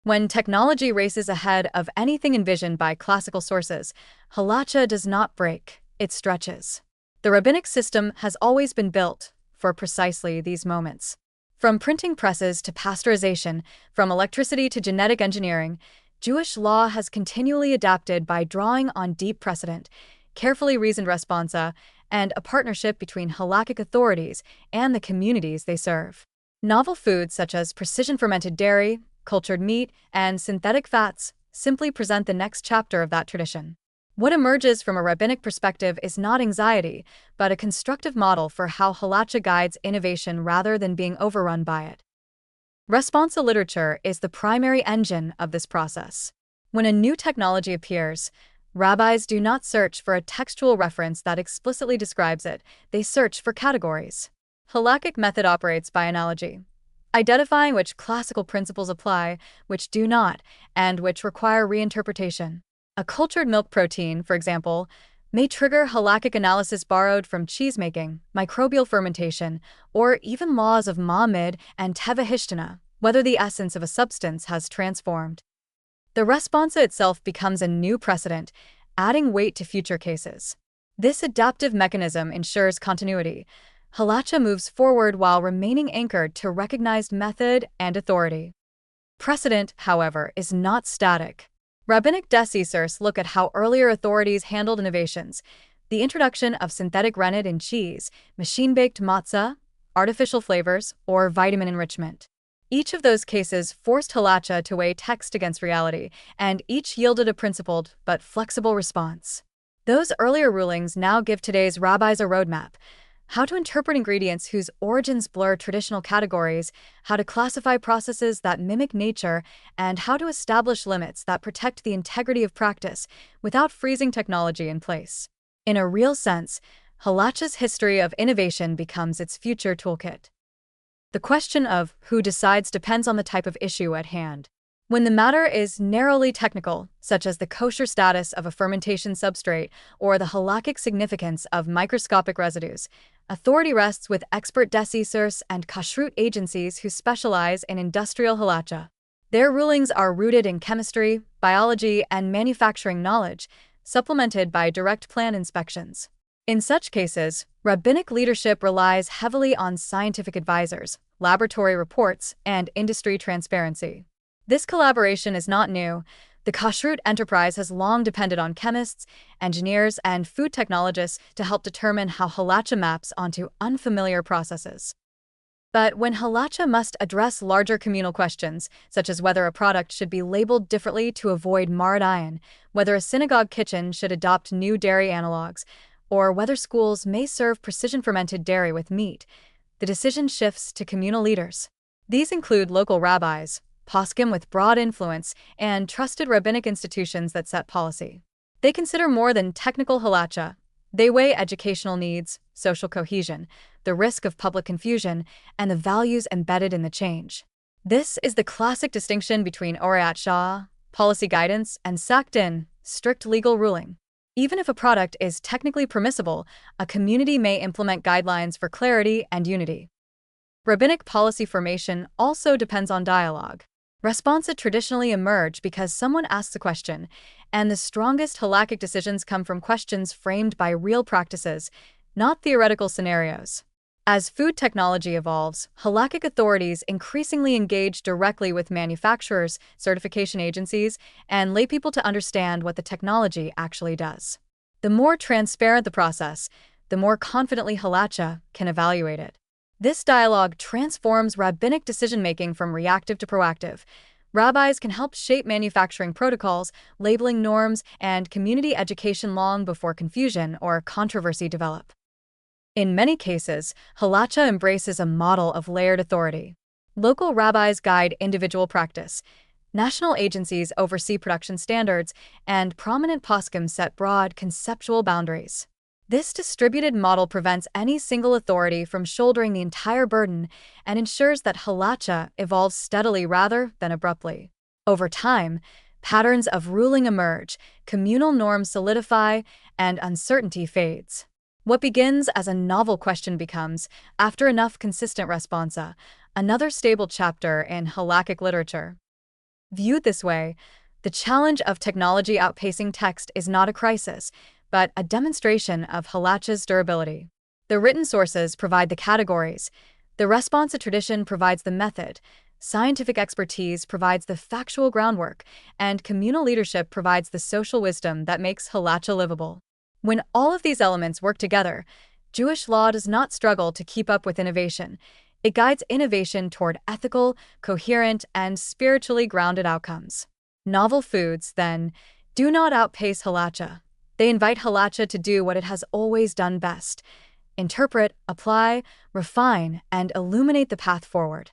When technology races ahead of anything envisioned by classical sources, Halacha does not break, it stretches. The rabbinic system has always been built for precisely these moments. From printing presses to pasteurization, from electricity to genetic engineering, Jewish law has continually adapted by drawing on deep precedent, carefully reasoned responsa, and a partnership between halakhic authorities and the communities they serve. Novel foods such as precision-fermented dairy, cultured meat, and synthetic fats simply present the next chapter of that tradition. What emerges from a rabbinic perspective is not anxiety, but a constructive model for how Halacha guides innovation rather than being overrun by it. Responsa literature is the primary engine of this process. When a new technology appears, rabbis do not search for a textual reference that explicitly describes it, they search for categories. Halakhic method operates by analogy, identifying which classical principles apply, which do not, and which require reinterpretation. A cultured milk protein, for example, may trigger halakhic analysis borrowed from cheesemaking, microbial fermentation, or even laws of Ma'amid and Teva Hishtana, whether the essence of a substance has transformed. The responsa itself becomes a new precedent, adding weight to future cases. This adaptive mechanism ensures continuity. Halacha moves forward while remaining anchored to recognized method and authority. Precedent, however, is not static. Rabbinic decisors look at how earlier authorities handled innovations, the introduction of synthetic rennet in cheese, machine-baked matzah, artificial flavors, or vitamin enrichment. Each of those cases forced Halacha to weigh text against reality, and each yielded a principled but flexible response. Those earlier rulings now give today's rabbis a roadmap: how to interpret ingredients whose origins blur traditional categories, how to classify processes that mimic nature, and how to establish limits that protect the integrity of practice without freezing technology in place. In a real sense, Halacha's history of innovation becomes its future toolkit. The question of who decides depends on the type of issue at hand. When the matter is narrowly technical, such as the kosher status of a fermentation substrate or the halakhic significance of microscopic residues, authority rests with expert decisors and kashrut agencies who specialize in industrial halacha. Their rulings are rooted in chemistry, biology, and manufacturing knowledge, supplemented by direct plant inspections. In such cases, rabbinic leadership relies heavily on scientific advisors, laboratory reports, and industry transparency. This collaboration is not new. The kashrut enterprise has long depended on chemists, engineers, and food technologists to help determine how Halacha maps onto unfamiliar processes. But when Halacha must address larger communal questions, such as whether a product should be labeled differently to avoid maradayan, whether a synagogue kitchen should adopt new dairy analogs, or whether schools may serve precision-fermented dairy with meat, the decision shifts to communal leaders. These include local rabbis, poskim with broad influence, and trusted rabbinic institutions that set policy. They consider more than technical halacha. They weigh educational needs, social cohesion, the risk of public confusion, and the values embedded in the change. This is the classic distinction between Orayat Shah, policy guidance, and Sakdin, strict legal ruling. Even if a product is technically permissible, a community may implement guidelines for clarity and unity. Rabbinic policy formation also depends on dialogue. Responsa traditionally emerge because someone asks a question, and the strongest halakhic decisions come from questions framed by real practices, not theoretical scenarios. As food technology evolves, halakhic authorities increasingly engage directly with manufacturers, certification agencies, and laypeople to understand what the technology actually does. The more transparent the process, the more confidently Halacha can evaluate it. This dialogue transforms rabbinic decision-making from reactive to proactive. Rabbis can help shape manufacturing protocols, labeling norms, and community education long before confusion or controversy develop. In many cases, Halacha embraces a model of layered authority. Local rabbis guide individual practice, national agencies oversee production standards, and prominent poskim set broad conceptual boundaries. This distributed model prevents any single authority from shouldering the entire burden and ensures that Halacha evolves steadily rather than abruptly. Over time, patterns of ruling emerge, communal norms solidify, and uncertainty fades. What begins as a novel question becomes, after enough consistent responsa, another stable chapter in halakhic literature. Viewed this way, the challenge of technology outpacing text is not a crisis, but a demonstration of Halacha's durability. The written sources provide the categories, the Responsa tradition provides the method, scientific expertise provides the factual groundwork, and communal leadership provides the social wisdom that makes Halacha livable. When all of these elements work together, Jewish law does not struggle to keep up with innovation. It guides innovation toward ethical, coherent, and spiritually grounded outcomes. Novel foods, then, do not outpace Halacha. They invite Halacha to do what it has always done best: interpret, apply, refine, and illuminate the path forward.